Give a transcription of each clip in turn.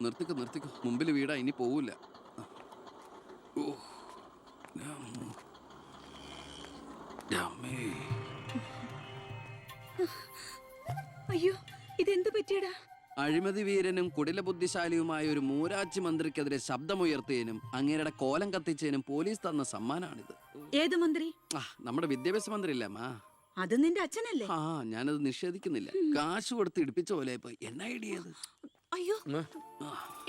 നിർത്തിക്കോ മുമ്പിൽ വീടാ, ഇനി പോവില്ല. അയ്യോ, ഇതെന്ത് പറ്റിയടാ? അഴിമതി വീരനും കുടില ബുദ്ധിശാലിയുമായ ഒരു മൂരാച്ചി മന്ത്രിക്കെതിരെ ശബ്ദമുയർത്തിയതിനും അങ്ങേരുടെ കോലം കത്തിച്ചതിനും പോലീസ് തന്ന സമ്മാനാണിത്. ഏത് മന്ത്രി? നമ്മുടെ വിദ്യാഭ്യാസ മന്ത്രി ഇല്ലേ അമ്മ? അത് നിന്റെ അച്ഛനല്ലേ? ഞാനത് നിഷേധിക്കുന്നില്ല. കാശ് കൊടുത്ത് ഇടിപ്പിച്ച പോലെ പോയി. എന്നാ ഐഡിയത്? അയ്യോ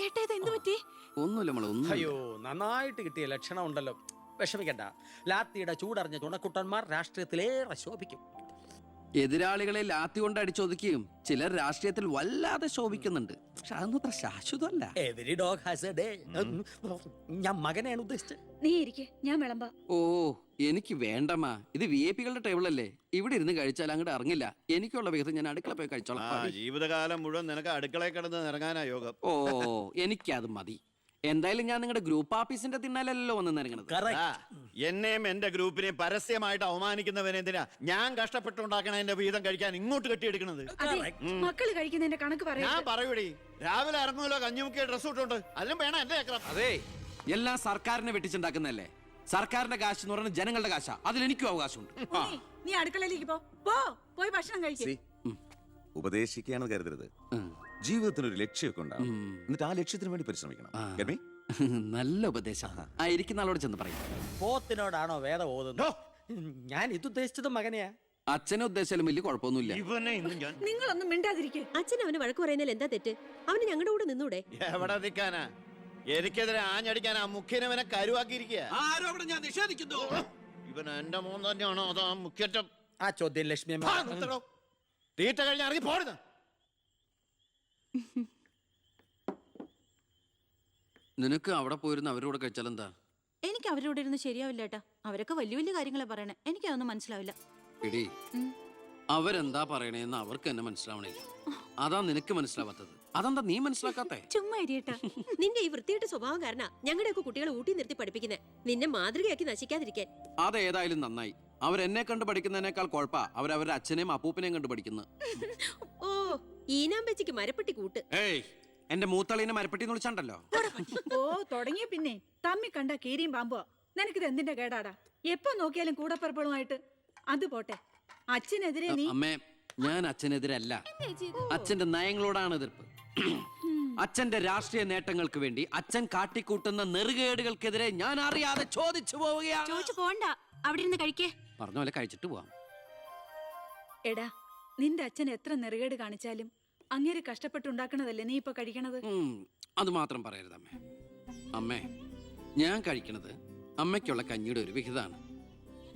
ഏട്ടാ, ഇത് എന്ത് പറ്റി? ഒന്നുമില്ല മോളെ, ഒന്നും. അയ്യോ, നന്നായിട്ട് കിട്ടിയ ലക്ഷണം ഉണ്ടല്ലോ. വിഷമിക്കണ്ട. ലാത്തിയുടെ ചൂടറിഞ്ഞ തുണക്കുട്ടന്മാർ രാഷ്ട്രീയത്തിലേറെ ശോഭിക്കും. എതിരാളികളെ ലാത്തി കൊണ്ട് അടിച്ചൊതുക്കിയും ചിലർ രാഷ്ട്രീയത്തിൽ വല്ലാതെ ശോഭിക്കുന്നുണ്ട്. പക്ഷെ അതൊന്നും അത്ര ശാശ്വതമല്ല. Every dog has a day. ഞാൻ മകനെയാണ് ഉദ്ദേശിച്ചത്. നീ ഇരിക്കെ, ഞാൻ വിളമ്പാ. ഓ, എനിക്ക് വേണ്ടമ്മ. ഇത് VIP-കളുടെ ടേബിൾ അല്ലേ. ഇവിടെ ഇരുന്ന് കഴിച്ചാൽ അങ്ങോട്ട് ഇറങ്ങില്ല. എനിക്കുള്ള വിഹിതം ഞാൻ അടുക്കള പോയി കഴിച്ചോളാം. ജീവിതകാലം മുഴുവൻ നിനക്ക് അടുക്കളയിൽ കിടന്ന് ഇറങ്ങാനാ യോഗം. ഓ, എനിക്കത് മതി. എന്തായാലും ഞാൻ നിങ്ങളുടെ ഗ്രൂപ്പ് ഓഫീസിന്റെ തിന്നാലല്ലോ വന്ന് നിറങ്ങണത്. എന്നെയും എന്റെ ഗ്രൂപ്പിനെയും പരസ്യമായിട്ട് അവമാനിക്കുന്നവനെന്തിനാ ഞാൻ കഷ്ടപ്പെട്ടുണ്ടാക്കണ എന്റെ വീതം കഴിക്കാൻ ഇങ്ങോട്ട് കെട്ടിയെടുക്കണത്? മക്കള് കഴിക്കുന്നതിന്റെ കണക്ക് പറയാ. ഞാൻ പറയൂടി, രാവിലെ ഇറങ്ങുമല്ലോ കഞ്ഞിമുക്കിയ ഡ്രസ് ഇട്ടുണ്ട്, അതിനും വേണം എന്റെ ചക്രം. അതെ, എല്ലാം സർക്കാരിനെ വെട്ടിച്ചുണ്ടാക്കുന്നല്ലേ. സർക്കാരിന്റെ കാശ് എന്ന് പറയുന്നത് ജനങ്ങളുടെ കാശാ. അതിലെനിക്കും അവകാശമുണ്ട്. നീ അടുക്കളയിലേക്ക് പോയി ഭക്ഷണം കഴിക്കും. ഉപദേശിക്കുകയാണെന്ന് കരുതരുത്. ജീവിതത്തിന് ഒരു ലക്ഷ്യമൊക്കെ ഉണ്ടാവും. എന്നിട്ട് ആ ലക്ഷ്യത്തിന് വേണ്ടി പരിശ്രമിക്കണം. നല്ല ഉപദേശം. ഇരിക്കുന്ന ആളോട് ചെന്ന് പറയും. പോത്തിനോടാണോ വേദം ഓതുന്നത്? ഞാൻ ഇതുദ്ദേശിച്ചത് മകനെയാ. അച്ഛനെ ഉദ്ദേശിച്ചാലും വലിയ കുഴപ്പമൊന്നുമില്ല. നിങ്ങളൊന്നും മിണ്ടാതിരിക്കെ. അച്ഛൻ അവന് വഴക്ക് പറയുന്നതിൽ എന്താ തെറ്റ്? അവന് ഞങ്ങളുടെ കൂടെ നിന്നൂടെ? എവിടെ നിൽക്കാനാ? എനിക്കെതിരെ ആഞ്ഞടിക്കാനാ മുഖ്യനവനെ കരുവാക്കിയിരിക്കുക. ഞാൻ നിഷേധിക്കുന്നു. ഇവൻ എന്റെ മോൻ തന്നെയാണോ അതോ മുഖ്യറ്റം? ആ ചോദ്യം ലക്ഷ്മി തീറ്റ കഴിഞ്ഞ് ഇറങ്ങി പോടുന്ന. നിനക്ക് അവിടെ പോയിരുന്ന അവരോട് കഴിച്ചാലെന്താ? എനിക്ക് അവരോട് ഇരുന്ന് ശരിയാവില്ല ഏട്ടാ. അവരൊക്കെ വലിയ വലിയ കാര്യങ്ങളെ പറയണേ. എനിക്കതൊന്നും മനസ്സിലാവില്ല. എടി, അവരെന്താ പറയണേന്ന് അവർക്ക് എന്നെ മനസ്സിലാവണില്ല. അതാ നിനക്ക് മനസ്സിലാവാത്തത്. അതെന്താ നീ മനസ്സിലാക്കാത്തേ? ചുമ്മാ ഇരിയേട്ടാ. നിന്റെ ഈ വൃത്തിയുടെ സ്വഭാവം കാരണം ഞങ്ങളുടെയൊക്കെ കുട്ടികളെ ഊട്ടി നിർത്തി പഠിപ്പിക്കുന്നത്, നിന്നെ മാതൃകയാക്കി നശിക്കാതിരിക്കാൻ. അതേതായാലും നന്നായി. അവരെന്നെ കണ്ട് പഠിക്കുന്നതിനേക്കാൾ കുഴപ്പാ അവരവരുടെ അച്ഛനെയും അപ്പൂപ്പനെയും കണ്ട് പഠിക്കുന്നത്. ഓ, ഈനാമ്പച്ചിക്ക് മരപ്പെട്ടി കൂട്ട്. ഏയ്, എന്റെ മൂത്തളീനെ മരപ്പെട്ടി വിളിച്ചാണ്ടല്ലോ. ഓ, തുടങ്ങിയ പിന്നെ തമ്മി കണ്ട കീരിയും പാമ്പോ. നിനക്കിത് എന്തിന്റെ കേടാടാ? എപ്പോ നോക്കിയാലും കൂടപ്പറപ്പുകളുമായിട്ട്. അത് പോട്ടെ, അച്ഛനെതിരെ നീ. അമ്മേ, ഞാൻ അച്ഛനെതിരല്ല. അച്ഛന്റെ നയങ്ങളോടാണ് എതിർപ്പ്. അച്ഛന്റെ രാഷ്ട്രീയ നേട്ടങ്ങൾക്ക് വേണ്ടി അച്ഛൻ കാട്ടിക്കൂട്ടുന്ന നെറുകേടുകൾക്കെതിരെ ഞാൻ അറിയാതെ ചോദിച്ചു പോവുകയാണ്. ചോദിച്ചു പോണ്ട, അവിടെ ഇരുന്ന് കഴിക്കേ. പറഞ്ഞ പോലെ കഴിച്ചിട്ട് പോവാം. എടാ, നിന്റെ അച്ഛൻ എത്ര നെറുകേട് കാണിച്ചാലും അങ്ങേര് കഷ്ടപ്പെട്ടുണ്ടാക്കണതല്ലേ നീ ഇപ്പൊ കഴിക്കണത്? അത് മാത്രം പറയരുത് അമ്മേ. അമ്മേ, ഞാൻ കഴിക്കണത് അമ്മയ്ക്കുള്ള കഞ്ഞിയുടെ ഒരു വിഹിതമാണ്.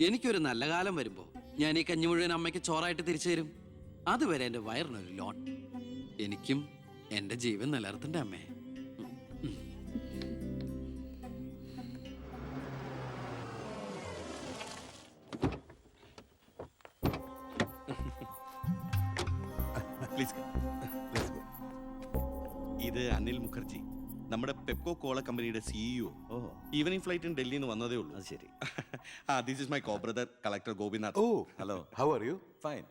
എനിക്കൊരു നല്ല കാലം വരുമ്പോ ഞാൻ ഈ കഞ്ഞി മുഴുവൻ അമ്മയ്ക്ക് ചോറായിട്ട് തിരിച്ചു തരും. അതുവരെ എന്റെ വയറിനൊരു ലോൺ. എനിക്കും എന്റെ ജീവൻ നിലനിർത്തണ്ടേ അമ്മേ? ഇത് അനിൽ മുഖർജി, നമ്മുടെ പെപ്കോ കോള കമ്പനിയുടെ CEO. ഈവനിംഗ് ഫ്ലൈറ്റിന് ഡൽഹിയിൽ നിന്ന് വന്നതേ ഉള്ളൂ. അത് ശരി. This is my co brother collector Gopinath. Oh, hello, how are you? Fine.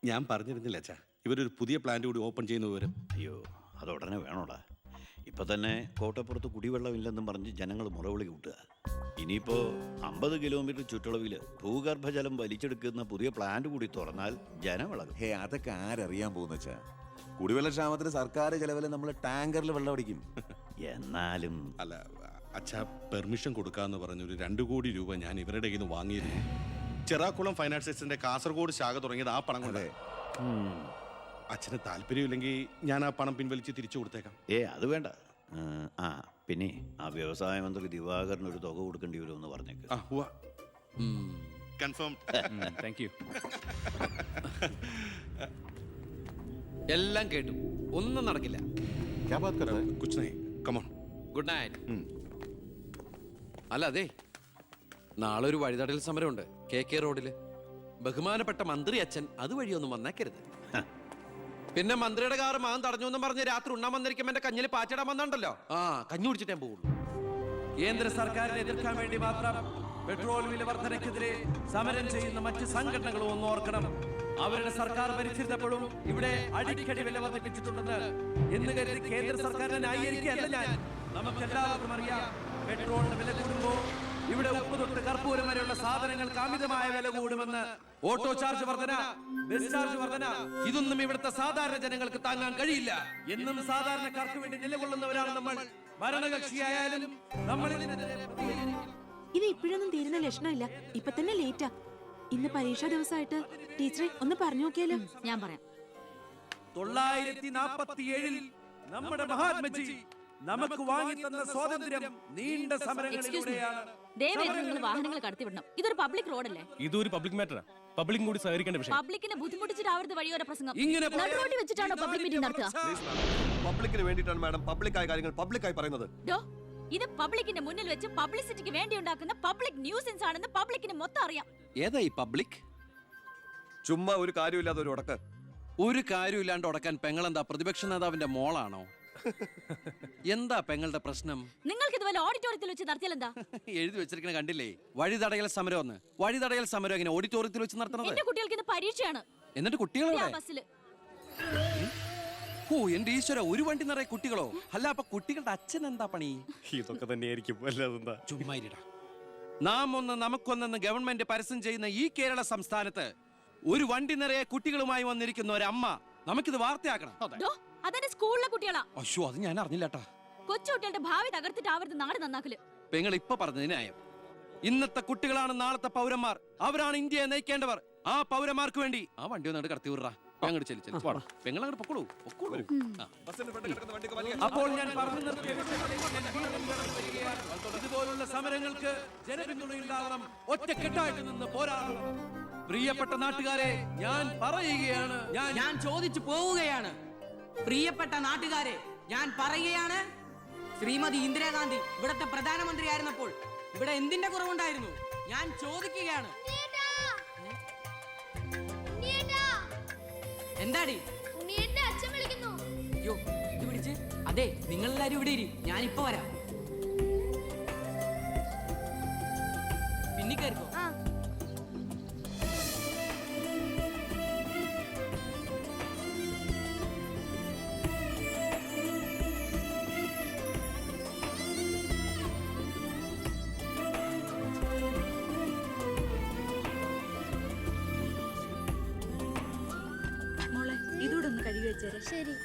ഞാൻ പറഞ്ഞിരുന്നില്ല അച്ഛാ, ഇവരൊരു പുതിയ പ്ലാന്റ് കൂടി ഓപ്പൺ ചെയ്യുന്ന വിവരം. അയ്യോ, അത് ഉടനെ വേണോടാ. ഇപ്പൊ തന്നെ കോട്ടപ്പുറത്ത് കുടിവെള്ളമില്ലെന്നും പറഞ്ഞ് ജനങ്ങൾ മുറവിളി കൂട്ടുക. ഇനിയിപ്പോ 50 കിലോമീറ്റർ ചുറ്റളവിൽ ഭൂഗർഭജലം വലിച്ചെടുക്കുന്ന പുതിയ പ്ലാന്റ് കൂടി തുറന്നാൽ ജനവിളകും. ഹേ, അതൊക്കെ ആരറിയാൻ പോകുന്ന വെച്ചാ? കുടിവെള്ള ക്ഷാമത്തിന് സർക്കാർ ചെലവില് നമ്മൾ ടാങ്കറിൽ വെള്ളം അടിക്കും. എന്നാലും അല്ല അച്ഛാ, പെർമിഷൻ കൊടുക്കാന്ന് പറഞ്ഞൊരു 2 കോടി രൂപ ഞാൻ ഇവരുടെ കയ്യിൽ നിന്ന് വാങ്ങിയിരുന്നു. ചെറാക്കുളം ഫൈനാൻസേഴ്സിന്റെ കാസർഗോഡ് ശാഖ തുടങ്ങിയത് ആ പണം കൊണ്ട്. അച്ഛന് താല്പര്യമില്ലെങ്കിൽ ഞാൻ ആ പണം പിൻവലിച്ച് തിരിച്ചു കൊടുത്തേക്കാം. അത് വേണ്ട. പിന്നെ ആ വ്യവസായ മന്ത്രി ദിവാകരന് ഒരു തുക കൊടുക്കേണ്ടി വരുമെന്ന് പറഞ്ഞേക്ക്. കൺഫേം. Thank you. എല്ലാം കേട്ടു, ഒന്നും നടക്കില്ല. Good night. അല്ല, അതെ, നാളെ ഒരു വഴിതടൽ സമരമുണ്ട് KK റോഡില്. ബഹുമാനപ്പെട്ട മന്ത്രി അച്ഛൻ അതുവഴിയൊന്നും വന്നേക്കരുത്. പിന്നെ മന്ത്രിയുടെ കാറ് മകൻ തടഞ്ഞു എന്നും പറഞ്ഞ് രാത്രി ഉണ്ണാൻ വന്നിരിക്കുമ്പോ എന്റെ കഞ്ഞിൽ പാച്ചിടാൻ വന്നിട്ടുണ്ടല്ലോ. കഞ്ഞി കുടിച്ചിട്ടേ പോകുള്ളൂ. കേന്ദ്ര സർക്കാരിനെ എതിർക്കാൻ വേണ്ടി മാത്രം പെട്രോൾ വില വർധനയ്ക്കെതിരെ സമരം ചെയ്യുന്ന മറ്റ് സംഘടനകളും ഒന്ന് ഓർക്കണം. അവരുടെ സർക്കാർ ഭരിച്ചിരുന്നപ്പോഴും ഇവിടെ അടിക്കടി വില വർദ്ധിപ്പിച്ചിട്ടുണ്ടെന്ന് എന്ന് കരുതി കേന്ദ്ര സർക്കാരിനെ ന്യായീകരിക്കുകയല്ല ഞാൻ. നമുക്കെല്ലാവർക്കും അറിയാം, പെട്രോളിന് വില കൂടുമ്പോൾ ഇവിടെ ഉപ്പ് തൊട്ട് കർപ്പൂരം വരെയുള്ള സാധനങ്ങൾക്ക് അമിതമായ വില കൂടുമെന്ന്. ഓട്ടോ ചാർജ് വർധന, ബസ് ചാർജ് വർധന, ഇതൊന്നും ഇവിടുത്തെ സാധാരണ ജനങ്ങൾക്ക് താങ്ങാൻ കഴിയില്ല. എന്നും സാധാരണക്കാർക്ക് വേണ്ടി നിലകൊള്ളുന്നവരാണ് നമ്മൾ. ഭരണകക്ഷിയായാലും നമ്മൾ ഇത് ഇപ്പോഴൊന്നും തീരുന്ന ലക്ഷണമില്ല. ഇപ്പൊ തന്നെ ലേറ്റാ. ഇന്ന് പരീക്ഷാ ദിവസമായിട്ട് ടീച്ചറെ ഒന്ന് പറഞ്ഞു നോക്കിയാലോ? ഞാൻ പറയാം. 947 നമ്മുടെ മഹാത്മജി നമുക്ക് വാങ്ങി തന്ന സ്വാതന്ത്ര്യം നീണ്ട സമരങ്ങളിലൂടെയാണ്. നിങ്ങൾ വാഹനങ്ങൾ കടത്തിവിടണം. ഇതൊരു പബ്ലിക് റോഡല്ലേ? ഇതൊരു പബ്ലിക് മാറ്ററാ. പബ്ലിക്കും കൂടി സഹകരിക്കേണ്ട വിഷയം. പബ്ലിക്കിനെ ബുദ്ധിമുട്ടിച്ചിട്ടാവരുത് വഴിയോര പ്രസംഗം. ഇങ്ങനെ നടുറോഡിൽ വെച്ചിട്ടാണോ പബ്ലിക് മീറ്റിംഗ് നടത്തുക? പബ്ലിക്കിന് വേണ്ടിയിട്ടാണ് മാഡം പബ്ലിക്കായ കാര്യങ്ങൾ പബ്ലിക്കായി പറയുന്നത്. ഇത് പബ്ലിക്കിന്റെ മുന്നിൽ വെച്ച് പബ്ലിസിറ്റിക്ക് വേണ്ടി ഉണ്ടാക്കുന്ന പബ്ലിക് ന്യൂസൻസ് ആണെന്ന് പബ്ലിക്കിന് മൊത്തം അറിയാം. ഏതാ ഈ പബ്ലിക്? ചുമ്മാ ഒരു കാര്യമില്ലാതെ ഒരു ഉടക്ക്. ഒരു കാര്യമില്ലാണ്ട് ഉടക്കാൻ പെങ്ങളെന്താ പ്രതിപക്ഷ നേതാവിന്റെ മോളാണോ? എന്താ പെങ്ങളുടെ പ്രശ്നം? നിങ്ങൾക്ക് ഇതുപോലെ ഓഡിറ്റോറിയത്തിൽ വെച്ച് നടത്തിയാൽ എന്താ? എഴുതി വെച്ചിരിക്കണ കണ്ടില്ലേ? വഴിതടയൽ സമരം ഒന്ന്. വഴിതടയൽ സമരം എങ്ങനെ ഓഡിറ്റോറിയത്തിൽ വെച്ച് നടത്തണത്? എന്റെ കുട്ടികൾക്ക് ഇത് പരീക്ഷയാണ്. എന്നിട്ട് കുട്ടികളെ ബസ്സില് ഓ എന്റെ ഈശ്വര, ഒരു വണ്ടി നിറയെ കുട്ടികളോ? അല്ല, അപ്പൊ കുട്ടികളുടെ അച്ഛൻ എന്താ പണി? ഇതൊക്കെ തന്നെയായിരിക്കും. അല്ലാതെന്താ? ചുമ്മാരിടാ. നാം ഒന്ന് നമുക്കൊന്നെന്ന് ഗവൺമെന്റ് പരസ്യം ചെയ്യുന്ന ഈ കേരള സംസ്ഥാനത്ത് ഒരു വണ്ടി നിറയെ കുട്ടികളുമായി വന്നിരിക്കുന്ന ഒരമ്മ നമുക്കിത് വാർത്തയാക്കണം. അതെന്റെ സ്കൂളിലെ കുട്ടികളാ. അശ്വ, അത് ഞാൻ അറിഞ്ഞില്ലാട്ടാ. കൊച്ചുകുട്ടികളുടെ ഭാവി തകർത്തിട്ടാവരുത് നാട് നന്നാക്കല്. പെങ്ങൾ ഇപ്പൊ പറഞ്ഞത് ന്യായം. ഇന്നത്തെ കുട്ടികളാണ് നാളത്തെ പൗരന്മാർ. അവരാണ് ഇന്ത്യയെ നയിക്കേണ്ടവർ. ആ പൗരന്മാർക്ക് വേണ്ടി ആ വണ്ടി ഒന്നാണ്ട് കടത്തി വിടറാ. അങ്ങോട്ട് ചെല്ലു ചെല്ലു. പെങ്ങളങ്ങോട്ട് പൊക്കോളൂ പൊക്കോളൂ. അപ്പോൾ ഞാൻ പറഞ്ഞു നിർത്തിയ ഇതുപോലുള്ള സമരങ്ങൾക്ക് ജനപിന്തുണയുണ്ടാവണം. ഒറ്റക്കെട്ടായിട്ട് നിന്ന് പോരാടണം. പ്രിയപ്പെട്ട നാട്ടുകാരെ, ഞാൻ പറയുകയാണ്, ഞാൻ ചോദിച്ചു പോവുകയാണ്. പ്രിയപ്പെട്ട നാട്ടുകാരെ, ഞാൻ പറയുകയാണ്, ശ്രീമതി ഇന്ദിരാഗാന്ധി ഇവിടത്തെ പ്രധാനമന്ത്രിയായിരുന്നപ്പോൾ ഇവിടെ എന്തിന്റെ കുറവുണ്ടായിരുന്നു? ഞാൻ ചോദിക്കുകയാണ്. എന്താടി? അയ്യോ, ഇത് പിടിച്ച്. അതെ, നിങ്ങളെല്ലാരും ഇവിടെ ഇരി, ഞാനിപ്പോ വരാം. പിന്നെ കയറിക്കോ. മോളെ, ഇതൂടെ ഒന്ന് കഴുകി വെച്ചേരെ. ശരി.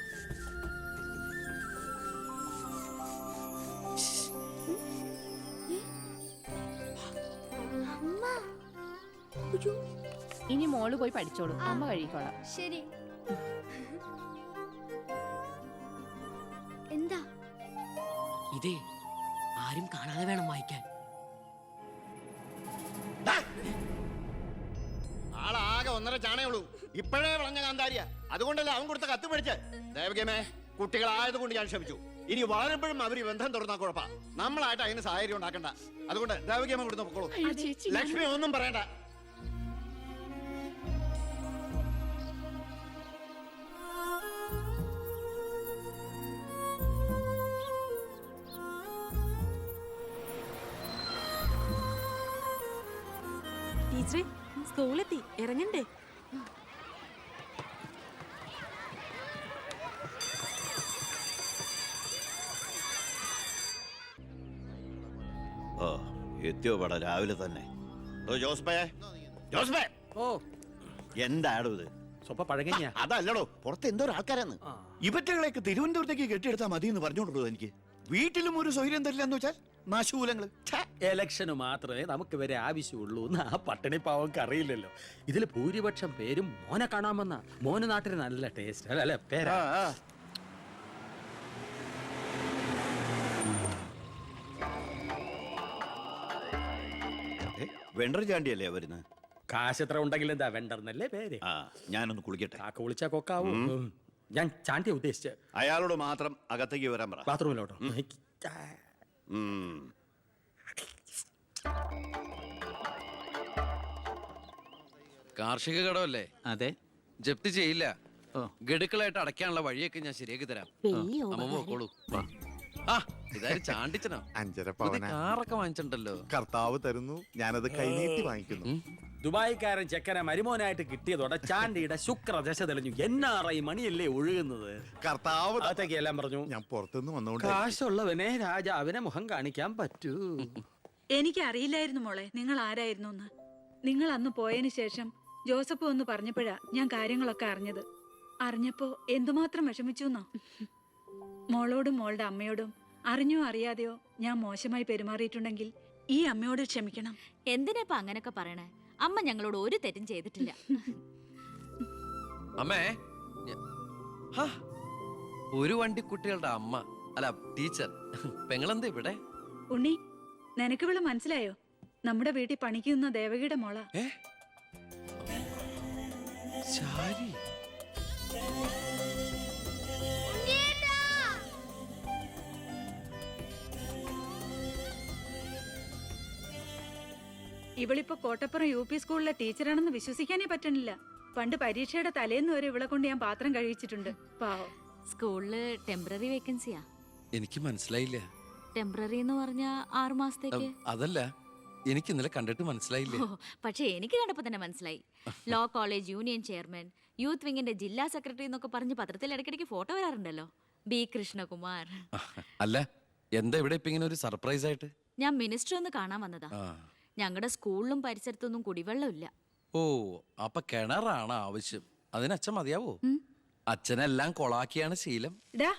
ഇനി മോള് പോയി പഠിച്ചോളൂ, അമ്മ കഴിക്കോളാം. ശരി. എന്താ? ഇതേ ആരും കാണാതെ വേണം വായിക്കാൻ. ആളാകെ 1.5 ചാണയുള്ളൂ. ഇപ്പോഴേ വളഞ്ഞ കാന്താരിയ. അതുകൊണ്ടല്ലേ അവൻ കൊടുത്ത കത്ത് മേടിച്ച്. ദേവകമേ, കുട്ടികളായതുകൊണ്ട് ഞാൻ ക്ഷമിച്ചു. ഇനി വളരുമ്പോഴും അവര് ബന്ധം തുറന്നാ കുഴപ്പാ. നമ്മളായിട്ട് അതിന് സാഹചര്യം ഉണ്ടാക്കണ്ട. അതുകൊണ്ട് ദേവകമ്മ കൊടുത്ത് പൊക്കോളൂ. ലക്ഷ്മി ഒന്നും പറയണ്ട. ടീച്ചറെ, സ്കൂളെത്തി, ഇറങ്ങണ്ടേ? ഓ, എത്തിയോ പട രാവിലെ തന്നെ. ഓ, എന്താടോ ഇത്? സ്വപ്പ പഴകഞ്ഞ. അതല്ലടോ, പുറത്ത് എന്തോ ആൾക്കാരാന്ന്. ഇവറ്റകളെയൊക്കെ തിരുവനന്തപുരത്തേക്ക് കെട്ടിയെടുത്താൽ മതി എന്ന് പറഞ്ഞോണ്ടോ എനിക്ക്. വീട്ടിലും ഒരു സൗകര്യം തരില്ല എന്ന് വെച്ചാൽ നാശൂലങ്ങള്. എലക്ഷന് മാത്രമേ നമുക്ക് വരെ ആവശ്യമുള്ളൂ എന്ന് ആ പട്ടിണി പാവങ്ങൾക്ക് അറിയില്ലല്ലോ. ഇതിൽ ഭൂരിപക്ഷം പേരും മോനെ കാണാമെന്ന. മോന് നാട്ടിൽ നല്ല ടേസ്റ്റ് അല്ലേ പേരാ. വെണ്ടർ ചാണ്ടിയല്ലേ വരുന്നത്? കാശ് എത്ര ഉണ്ടെങ്കിൽ എന്താ വെണ്ടർന്നല്ലേ പേര്. ആ, ഞാനൊന്ന് കുളിക്കട്ടെ. കാക്ക വിളിച്ചാ കൊക്കാവൂ. ഞാൻ ചാണ്ടിയെ ഉദ്ദേശിച്ച്. അയാളോട് മാത്രം അകത്തേക്ക് വരാൻ പറ. ബാത്റൂമിലോട്ടോ. കാർഷിക കടമല്ലേ? അതെ. ജപ്തി ചെയ്യില്ല. ഗഡുക്കളായിട്ട് അടയ്ക്കാനുള്ള വഴിയൊക്കെ ഞാൻ ശരിയാക്കി തരാം. അമ്മ പോക്കോളൂ. ആ ഇതാരും ചാണ്ടിച്ചനോ? 5.5 പുതിയ കാറൊക്കെ വാങ്ങിച്ചിട്ടുണ്ടല്ലോ. കർത്താവ് തരുന്നു, ഞാനത് കൈനീട്ടി വാങ്ങിക്കുന്നു. ദുബായിക്കാരൻ ചെക്കനെ മരുമോനായിട്ട് കിട്ടിയതോടെ ചാണ്ടിയുടെ ശുക്രദശ തെളിഞ്ഞു. NRI മണിയല്ലേ ഒഴുകുന്നത്. കർത്താവ് അകത്തേക്ക് എല്ലാം പറഞ്ഞു. ഞാൻ പുറത്തുനിന്ന് വന്നോണ്ട് കാശുള്ളവനെ രാജാവിനെ മുഖം കാണിക്കാൻ പറ്റൂ. എനിക്കറിയില്ലായിരുന്നു മോളെ നിങ്ങൾ ആരായിരുന്നു എന്ന്. നിങ്ങൾ അന്ന് പോയതിനു ശേഷം ജോസഫ് ഒന്ന് പറഞ്ഞപ്പോഴാ ഞാൻ കാര്യങ്ങളൊക്കെ അറിഞ്ഞത്. അറിഞ്ഞപ്പോ എന്തുമാത്രം വിഷമിച്ചു എന്നോ. മോളോടും മോളുടെ അമ്മയോടും അറിഞ്ഞോ അറിയാതെയോ ഞാൻ മോശമായി പെരുമാറിയിട്ടുണ്ടെങ്കിൽ ഈ അമ്മയോട് ക്ഷമിക്കണം. എന്തിനാ അങ്ങനൊക്കെ പറയണേ? അമ്മ ഞങ്ങളോട് ഒരു തെറ്റും ചെയ്തിട്ടില്ല. അമ്മേ ഒരു വണ്ടിക്കുട്ടികളുടെ അമ്മ അല്ല ടീച്ചർ പെങ്ങളെന്താ ഇവിടെ? ഉണ്ണി, നിനക്ക് ഇവിടെ മനസ്സിലായോ? നമ്മുടെ വീട്ടിൽ പണിക്ക് നിന്ന ദേവകിയുടെ മോള. ശാരി ഇവളിപ്പോ കോട്ടപ്പുറം UP സ്കൂളിലെ ടീച്ചറാണെന്ന് വിശ്വസിക്കാനേ പറ്റണില്ല. പണ്ട് പരീക്ഷയുടെ തലേന്ന് വരെ ഇവളെ കൊണ്ട് ഞാൻ പാത്രം കഴിച്ചിട്ടുണ്ട്. പാവം. സ്കൂളില് ടെമ്പററി വേക്കൻസിയാ. എനിക്ക് മനസ്സിലായില്ല. ടെമ്പററി എന്ന് പറഞ്ഞാ 6 മാസത്തേക്ക്. അതല്ല, എനിക്ക് ഇന്നലെ കണ്ടിട്ട് മനസ്സിലായില്ല. പക്ഷെ എനിക്ക് കണ്ടപ്പോ തന്നെ മനസ്സിലായി. Law college union chairman, youth വിങ്ങിന്റെ ജില്ലാ സെക്രട്ടറി എന്നൊക്കെ പറഞ്ഞ് പത്രത്തിൽ ഇടയ്ക്കിടയ്ക്ക് ഫോട്ടോ വരാറുണ്ടല്ലോ. B. കൃഷ്ണകുമാർ. അല്ല, എന്താ ഇവിടെ ഇപ്പൊ ഇങ്ങനെ ഒരു സർപ്രൈസ് ആയിട്ട്? ഞാൻ മിനിസ്റ്റർ ഒന്ന് കാണാൻ വന്നതാ. ഞങ്ങളുടെ സ്കൂളിലും പരിസരത്തൊന്നും കുടിവെള്ളമില്ല. ഓ, അപ്പൊ കിണറാണ് ആവശ്യം. അതിന് അച്ഛൻ മതിയാവോ? അച്ഛനെല്ലാം കൊളാക്കിയാണ് ശീലം. ഡാ,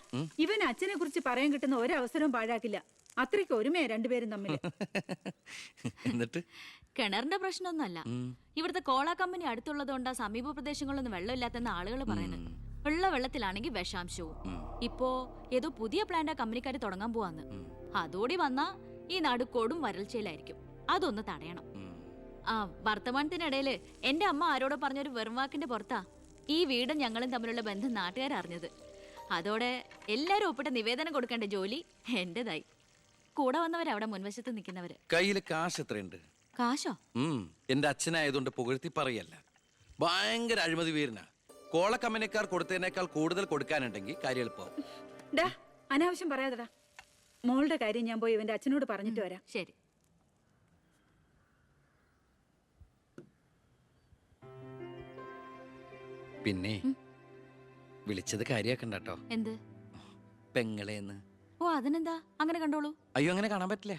ഇവൻ അച്ഛനെ കുറിച്ച് പറയാൻ കിട്ടുന്ന ഒരവസരവും പാഴാക്കില്ല. അത്രയ്ക്ക് ഒരുമയാ രണ്ടുപേരും തമ്മിൽ. എന്നിട്ട് കിണറിന്റെ പ്രശ്നമൊന്നുമല്ല. ഇവിടുത്തെ കോള കമ്പനി അടുത്തുള്ളതുകൊണ്ടാ സമീപ പ്രദേശങ്ങളിലൊന്നും വെള്ളമില്ലാത്തെന്ന് ആളുകൾ പറയുന്നത്. ഉള്ള വെള്ളത്തിലാണെങ്കിൽ വിഷാംശവും. ഇപ്പോ ഏതോ പുതിയ പ്ലാന്റ് കമ്പനിക്കാർ തുടങ്ങാൻ പോവാന്ന്. അതോടി വന്നാ ഈ നാട് കൊടും വരൾച്ചയിലായിരിക്കും. അതൊന്ന് തടയണം. ആ വർത്തമാനത്തിനിടയില് എന്റെ അമ്മ ആരോടോ പറഞ്ഞൊരു വെറുംവാക്കിന്റെ പുറത്താ ഈ വീടും ഞങ്ങളും തമ്മിലുള്ള ബന്ധം നാട്ടുകാരറിഞ്ഞത്. അതോടെ എല്ലാരും ഒപ്പിട്ട് നിവേദനം കൊടുക്കേണ്ട ജോലി എന്റേതായി. കൂടെ വന്നവരവിടെ മുൻവശത്ത് നിൽക്കുന്നവര്. കയ്യില് കാശ് എത്രയുണ്ട്? കാശോ? എന്റെ അച്ഛനായതുകൊണ്ട് പുകഴ്ത്തി പറയല്ല. ഭയങ്കര അഴിമതി വീരനാ. കോള കമ്പനിക്കാർ കൊടുത്തതിനേക്കാൾ കൂടുതൽ കൊടുക്കാനുണ്ടെങ്കിൽ കാര്യം എളുപ്പമാവും. ഡാ, അനാവശ്യം പറയാതെടാ. മോളുടെ കാര്യം ഞാൻ പോയി ഇവന്റെ അച്ഛനോട് പറഞ്ഞിട്ട് വരാം. ശരി. പിന്നെ വിളിച്ചത് കാര്യാക്കണ്ട കേട്ടോ. എന്ത്? പെങ്ങളേന്ന്. ഓ, അതിനെന്താ? അങ്ങനെ കണ്ടോളൂ. അയ്യോ, അങ്ങനെ കാണാൻ പറ്റില്ല.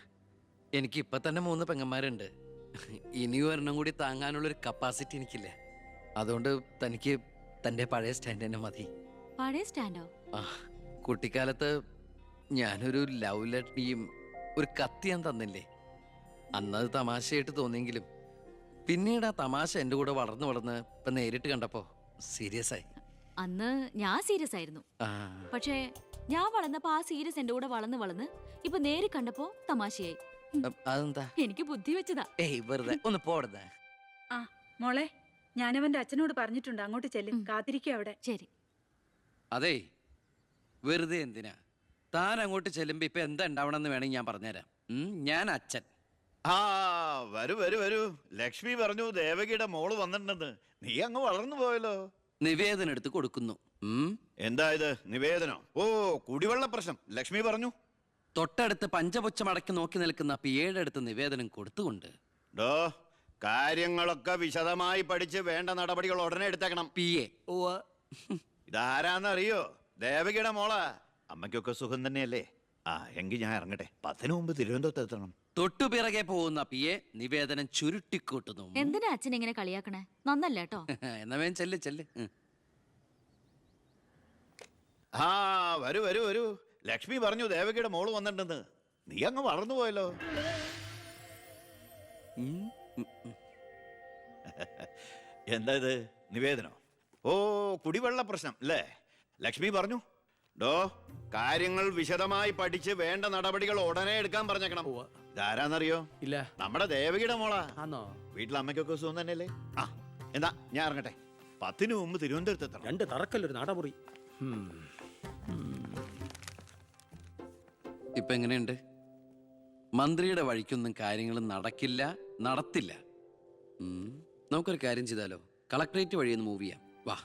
എനിക്ക് ഇപ്പൊ തന്നെ 3 പെങ്ങന്മാരുണ്ട്. ഇനി ഒരെണ്ണം കൂടി താങ്ങാനുള്ളൊരു കപ്പാസിറ്റി എനിക്കില്ല. അതുകൊണ്ട് തനിക്ക് തന്റെ പഴയ സ്റ്റാൻഡ് തന്നെ മതി. പഴയ സ്റ്റാൻഡോ? കുട്ടിക്കാലത്ത് ഞാനൊരു ലവ് ലെറ്ററിയും ഒരു കത്തി ഞാൻ തന്നില്ലേ? അന്നത് തമാശയായിട്ട് തോന്നിയെങ്കിലും പിന്നീട് ആ തമാശ എന്റെ കൂടെ വളർന്ന് വളർന്ന് ഇപ്പൊ നേരിട്ട് കണ്ടപ്പോ സീരിയസ് ആയി. അന്ന് ഞാൻ സീരിയസ് ആയിരുന്നു. പക്ഷേ ഞാൻ വളർന്നപ്പോ ആ സീരിയസ് എന്റെ കൂടെ വളർന്ന് ഇപ്പൊ നേരി കണ്ടപ്പോ തമാശയായി. അതെന്താ? എനിക്ക് ബുദ്ധി വെച്ചതാ. ഏയ് വെറുതെ ഒന്ന് പോടുന്നേ. ആ മോളെ, ഞാനവന്റെ അച്ഛനോട് പറഞ്ഞിട്ടുണ്ട്. അങ്ങോട്ട് ചെല്ലും, കാത്തിരിക്കുക അവിടെ. ശരി. അതെ, വെറുതെ എന്തിനാ? താൻ അങ്ങോട്ട് ചെല്ലുമ്പോ ഇപ്പൊ എന്താ ഉണ്ടാവണമെന്ന് വേണമെങ്കിൽ ഞാൻ പറഞ്ഞുതരാം. ഞാൻ അച്ഛൻ. ആ വരൂ വരൂ വരൂ. ലക്ഷ്മി പറഞ്ഞു ദേവകിയുടെ മോള് വന്നിട്ടുണ്ടെന്ന്. നീ അങ്ങ് വളർന്നു പോയല്ലോ. നിവേദനം എടുത്ത് കൊടുക്കുന്നു. എന്താ ഇത് നിവേദനം? ഓ, കുടിവെള്ള പ്രശ്നം ലക്ഷ്മി പറഞ്ഞു. തൊട്ടടുത്ത് പഞ്ചപുച്ഛമടക്കി നോക്കി നിൽക്കുന്ന പിയേടെ അടുത്ത് നിവേദനം കൊടുത്തുകൊണ്ട് ഡോ, കാര്യങ്ങളൊക്കെ വിശദമായി പഠിച്ച് വേണ്ട നടപടികൾ ഉടനെ എടുത്തേക്കണം. പിയെ. ഇതാരാന്നറിയോ? ദേവകിയുടെ മോളാ. അമ്മയ്ക്കൊക്കെ സുഖം തന്നെയല്ലേ? ആ എങ്കിൽ ഞാൻ ഇറങ്ങട്ടെ. 10 മുമ്പ് തിരുവനന്തപുരത്ത് എത്തണം. തൊട്ടുപിറകെ പോകുന്ന പിയെ നിവേദനം ചുരുട്ടിക്കൂട്ടുന്നു. എന്തിനാ അച്ഛൻ ഇങ്ങനെ കളിയാക്കണേ? നന്നല്ല കേട്ടോ. എന്നാ വേഗം ചെല്ല് ചെല്ല്. ആ വരൂ വരൂ വരൂ. ലക്ഷ്മി പറഞ്ഞു ദേവകിയുടെ മോള് വന്നിട്ടുണ്ടെന്ന്. നീ അങ്ങ് വളർന്നു പോയല്ലോ. എന്താ ഇത് നിവേദനം? ഓ, കുടിവെള്ള പ്രശ്നം അല്ലേ? ലക്ഷ്മി പറഞ്ഞു ഡോ, കാര്യങ്ങൾ വിശദമായി പഠിച്ച് വേണ്ട നടപടികൾ ഉടനെ എടുക്കാൻ പറഞ്ഞേക്കണം. ഇതാരാന്നറിയോ? ഇല്ല. നമ്മുടെ ദേവകിയുടെ മോളാ. ആണോ? വീട്ടിൽ അമ്മയ്ക്കൊക്കെ സുഖം തന്നെയല്ലേ? ആ എന്താ ഞാൻ ഇറങ്ങട്ടെ. 10 മുമ്പ് തിരുവനന്തപുരത്ത് എത്തണം. 2 തറക്കല്ലൊരു നാടമുറി. ഇപ്പൊ എങ്ങനെയുണ്ട്? മന്ത്രിയുടെ വഴിക്കൊന്നും കാര്യങ്ങൾ നടക്കില്ല, നടത്തില്ല. നമുക്കൊരു കാര്യം ചെയ്താലോ? കളക്ടറേറ്റ് വഴി ഒന്ന് മൂവ് ചെയ്യാം. വാ.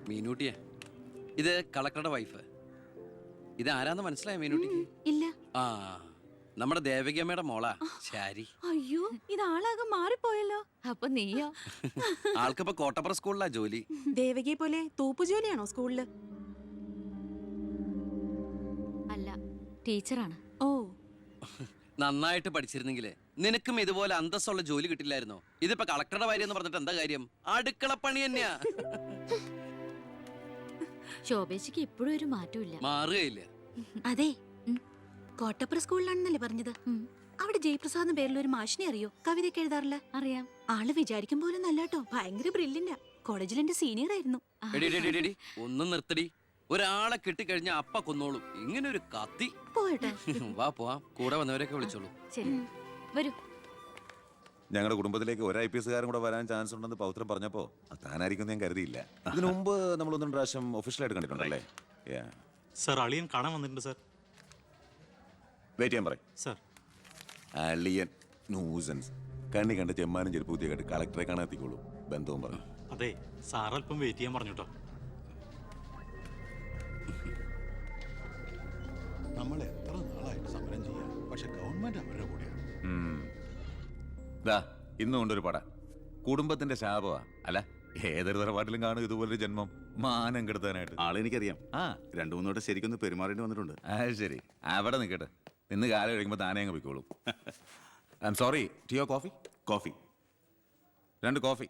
മീനൂട്ടിയെ, ഇത് കളക്ടറുടെ വൈഫ്. ഇത് ആരാന്ന് മനസ്സിലായ മീനൂട്ടിക്ക്? ഇല്ല. ആ, നമ്മുടെ ദേവകിയമ്മയുടെ മോളാ ശാരി. അയ്യോ, ഇത് ആളാകെ മാറിപ്പോയല്ലോ. അപ്പൊ നീയോ? ആൾക്കിപ്പോ കോട്ടപ്പുറ സ്കൂളിലാ ജോലി. ദേവകിയെ പോലെ തൂപ്പ് ജോലിയാണോ സ്കൂളില്? അല്ല, ടീച്ചറാണ്. ഓ, നന്നായിട്ട് പഠിച്ചിരുന്നെങ്കിലേ നിനക്കും ഇതുപോലെ അന്തസ്സുള്ള ജോലി കിട്ടില്ലായിരുന്നോ? ഇതിപ്പോ കളക്ടറുടെ ഭാര്യ എന്ന് പറഞ്ഞിട്ട് എന്താ കാര്യം? അടുക്കളപ്പണി തന്നെയാ. ശോഭേച്ചിക്ക് ഇപ്പോഴും ഒരു മാറ്റമില്ല. മാറുകയില്ല. അതെ, കോട്ടപ്പുറ സ്കൂളിലാണെന്നല്ലേ പറഞ്ഞത്? അവിടെ ജയപ്രസാദ് പേരിൽ ഒരു മാഷിനെ അറിയോ? കവിതയൊക്കെ എഴുതാറില്ല. അറിയാം. ആള് വിചാരിക്കും പോലെ നല്ലാട്ടോ, ഭയങ്കര ബ്രില്യന്റാ. കോളേജിൽ എന്റെ സീനിയർ ആയിരുന്നു. എടി, എടി, എടി, എടി, ഒന്നും നിർത്തടി. ഒരാളെ കിട്ടിക്കഴിഞ്ഞ അപ്പ കൊന്നോളും. ഇങ്ങനെ ഒരു കത്തി. പോയട്ടെ. വാ പോവാം, കൂടെ വന്നവരൊക്കെ വിളിച്ചോളൂ. ശരി, വരൂ. ഞങ്ങളുടെ കുടുംബത്തിലേക്ക് ഒരു IPS കാരൻ കൂടെ വരാൻ ചാൻസ് ഉണ്ടെന്ന് പൗത്രം പറഞ്ഞപ്പോ അത് താനായിരിക്കും ഞാൻ കരുതിയില്ല. ഇതിനു മുമ്പ് നമ്മൾ ഒന്നും പ്രാവശ്യം ഒഫീഷ്യലായിട്ട് കണ്ടിട്ടുണ്ടല്ലേ? സർ, അളിയൻ കാണാൻ വന്നിട്ടുണ്ട് സർ. വെയിറ്റ് ചെയ്യാൻ പറയും സർ. അളിയൻ ന്യൂസൻസ്. കണ്ണി കണ്ട് ചെമ്മാനും ചെരുപ്പൂത്തിയെ കണ്ട് കളക്ടറെ കാണാത്തിക്കോളൂ. ബന്ധവും പറഞ്ഞു. അതെ, സാർ അല്പം വെയിറ്റ് ചെയ്യാൻ പറഞ്ഞു കേട്ടോ. നമ്മൾ എത്ര നാളായിട്ട് സമരം ചെയ്യാം, പക്ഷെ ഗവൺമെന്റ് അവരുടെ കൂടെയാണ്. ഇന്നും കൊണ്ടൊരു പട കുടുംബത്തിന്റെ ശാപമാ. അല്ല, ഏതൊരു തറവാട്ടിലും കാണും ഇതുപോലൊരു ജന്മം. മാനം കെടുത്താനായിട്ട്. ആളെനിക്കറിയാം. 2-3 വട്ടം ശരിക്കൊന്ന് പെരുമാറേണ്ടി വന്നിട്ടുണ്ട്. ശരി, അവിടെ നിൽക്കട്ടെ. ഇന്ന് കാലം കഴിയുമ്പോൾ താനേ അങ്ങ് പോയിക്കോളൂ. I'm sorry. ടീയോ കോഫി? Coffee 2 coffee.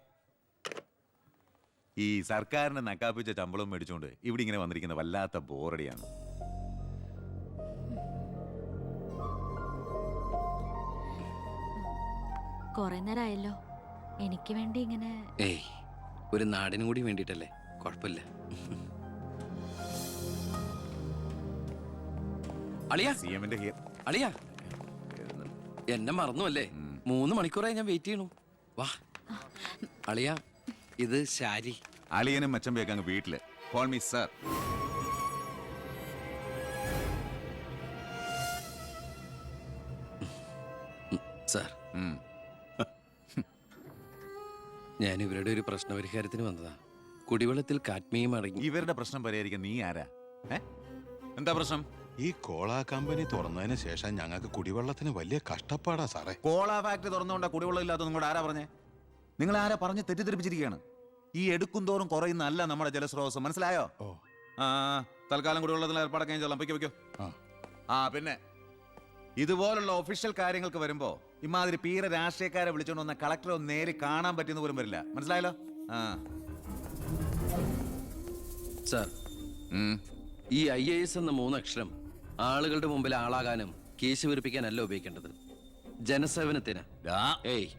ഈ സർക്കാരിന് നക്കാപ്പിച്ച ശമ്പളം മേടിച്ചുകൊണ്ട് ഇവിടെ ഇങ്ങനെ വന്നിരിക്കുന്ന വല്ലാത്ത ബോറടിയാണ്. കൊറേ നേരമായല്ലോ. എനിക്ക് വേണ്ടി ഇങ്ങനെ. ഏയ്, ഒരു നാടിനും കൂടി വേണ്ടിട്ടല്ലേ, കുഴപ്പമില്ല. അളിയാ, CM-ന്റെ അളിയാ, എന്നെ മറന്നു അല്ലേ? 3 മണിക്കൂറായി ഞാൻ വെയിറ്റ് ചെയ്യണു. വാ അളിയാ, ഇത് ശാരി. അളിയനും മച്ചമ്പയൊക്കെ അങ്ങ് വീട്ടില്. Call me sir. സാർ, ഞാൻ ഇവരുടെ ഒരു പ്രശ്നപരിഹാരത്തിന് വന്നതാ. കുടിവെള്ളത്തിൽ കാഡ്മിയം അടങ്ങി. ഇവരുടെ പ്രശ്നം പരിഹരിക്കാൻ നീ ആരാ? എന്താ പ്രശ്നം? ഈ കോള കമ്പനി തുറന്നതിന് ശേഷം ഞങ്ങൾക്ക് കുടിവെള്ളത്തിന് വലിയ കഷ്ടപ്പാടാ സാറേ. കോള ഫാക്ടറി തുറന്നുകൊണ്ടാ കുടിവെള്ളം ഇല്ലാത്ത നിങ്ങളോട് ആരാ പറഞ്ഞേ? നിങ്ങൾ ആരാ പറഞ്ഞ് തെറ്റിദ്ധരിപ്പിച്ചിരിക്കുകയാണ്. ഈ എടുക്കും തോറും കുറയുന്നല്ല നമ്മുടെ ജലസ്രോതസ്. മനസ്സിലായോ? തൽക്കാലം കുടിവെള്ളത്തിൽ ഏർപ്പാടൊക്കെ ചെല്ലാം. പൊയ്ക്കോ. പിന്നെ ഇതുപോലുള്ള ഒഫീഷ്യൽ കാര്യങ്ങൾക്ക് വരുമ്പോ ഇമാതിരി പീര രാഷ്ട്രീയക്കാരെ വിളിച്ചോണ്ട് വന്ന കളക്ടറെ ഒന്ന് നേരി കാണാൻ പറ്റുന്ന പോലും വരില്ല. മനസ്സിലായല്ലോ? സാർ, ഈ IAS എന്ന 3 അക്ഷരം ആളുകളുടെ മുമ്പിൽ ആളാകാനും കേസ് വീർപ്പിക്കാനല്ല ഉപയോഗിക്കേണ്ടത്, ജനസേവനത്തിന്. ഏയ്,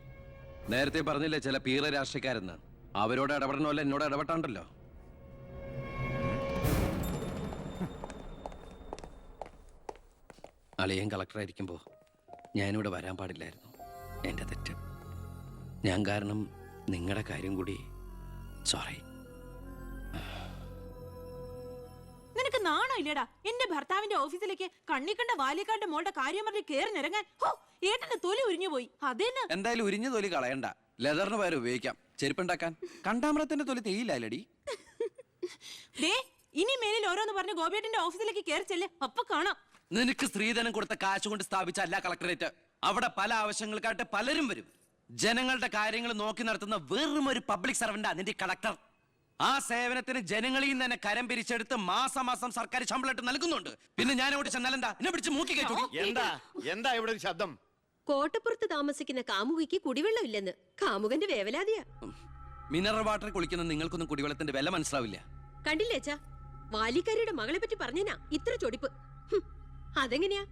നേരത്തെ പറഞ്ഞില്ലേ ചില പീറ രാഷ്ട്രീയക്കാരെന്ന്? അവരോട് ഇടപെടണമല്ല, എന്നോട് ഇടപെട്ടാണ്ടല്ലോ. അളിയൻ കളക്ടറായിരിക്കുമ്പോൾ ഞാനിവിടെ വരാൻ പാടില്ലായിരുന്നു. എൻ്റെ തെറ്റ്. ഞാൻ കാരണം നിങ്ങളുടെ കാര്യം കൂടി. സോറി. നിനക്ക് നാണം ഇല്ലടാ? എന്റെ ഭർത്താവിന്റെ ഓഫീസിലേക്ക് കണ്ണിക്കണ്ട വാലിക്കാന്റെ മോളുടെ കാര്യം പറഞ്ഞ് കേറി നിരങ്ങാൻ. ഏട്ടന്റെ തൊലി ഉരിഞ്ഞു പോയി. അതെന്നെ. എന്തായാലും ഉരിഞ്ഞ തൊലി കളയണ്ട, ലെതറിന് പകരം ഉപയോഗിക്കാം. ചെരുപ്പുണ്ടാക്കാൻ കണ്ടാമരത്തിന്റെ തൊലി തേയില്ലടി. ഇനി മേലിൽ ഓരോന്ന് പറഞ്ഞ് ഗോപിയേട്ടന്റെ ഓഫീസിലേക്ക് കേറി ചെല്ലേ, അപ്പൊ കാണാം. നിനക്ക് സ്ത്രീധനം കൊടുത്ത കാശ് കൊണ്ട് സ്ഥാപിച്ച അല്ല കളക്ടറേറ്റ്. അവിടെ പല ആവശ്യങ്ങൾക്കായിട്ട് പലരും വരും. ജനങ്ങളുടെ കാര്യങ്ങൾ നോക്കി നടത്തുന്ന വെറും ഒരു പബ്ലിക് സർവന്റാ നിന്റെ കളക്ടർ. ആ സേവനത്തിന് ജനങ്ങളിൽ നിന്ന് തന്നെ കരം പിരിച്ചെടുത്ത് മാസം സർക്കാർ ശമ്പളം നൽകുന്നുണ്ട്. പിന്നെ ഞാൻ ഓടി ചെന്നാലെന്താ? എന്നെ പിടിച്ച് മൂക്കി കയറ്റി. എന്താ ഇവിടെ ഒരു ശബ്ദം? കോട്ടപ്പുറത്ത് താമസിക്കുന്ന കാമുകിക്ക് കുടിവെള്ളമില്ലെന്ന് കാമുകന്റെ വേവലാതിയാ. മിനറൽ വാട്ടർ കുളിക്കുന്ന നിങ്ങൾക്കൊന്നും കുടിവെള്ളത്തിന്റെ വില മനസ്സിലാവില്ല. കണ്ടില്ലേച്ചാ, വാലിക്കാരിയുടെ മകളെ പറ്റി പറഞ്ഞനാ ഇത്ര ചൊടിപ്പ്. അതെങ്ങനെയാ?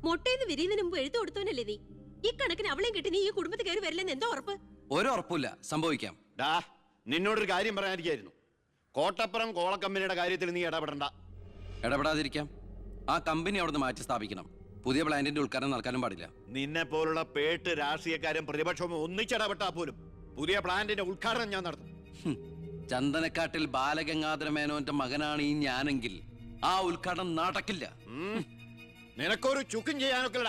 മൊട്ടേന്ന് വിരിയുന്നതിന് മുമ്പ് എഴുത്തു കൊടുത്തവനല്ലേ നീ? ഈ കണക്കിന് അവളെയും കിട്ടി നീ ഈ കുടുംബത്തിൽ കയറി വരില്ലെന്ന് എന്തോ ഉറപ്പ്? ഒരു ഉറപ്പില്ല, സംഭവിക്കാം. നിന്നോടൊരു കാര്യം പറയാനിരിക്കായിരുന്നു. കോട്ടപ്പുറം കോള കമ്പനിയുടെ കാര്യത്തിൽ നീ ഇടപെടണ്ട. ഇടപെടാതിരിക്കാം. ആ കമ്പനി അവിടുന്ന് മാറ്റി സ്ഥാപിക്കണം. പുതിയ പ്ലാന്റിന്റെ ഉദ്ഘാടനം നടക്കാനും പാടില്ല. നിന്നെ പോലുള്ള പേട്ട് രാഷ്ട്രീയക്കാരും പ്രതിപക്ഷവും ഒന്നിച്ചിടപെട്ടാ പോലും പുതിയ പ്ലാന്റിന്റെ ഉദ്ഘാടനം ഞാൻ നടത്തും. ചന്ദനക്കാട്ടിൽ ബാലഗംഗാധര മേനോന്റെ മകനാണ് ഈ ഞാനെങ്കിൽ ആ ഉദ്ഘാടനം നടക്കില്ല. നിനക്കൊരു ചുക്കും ചെയ്യാനൊക്കെ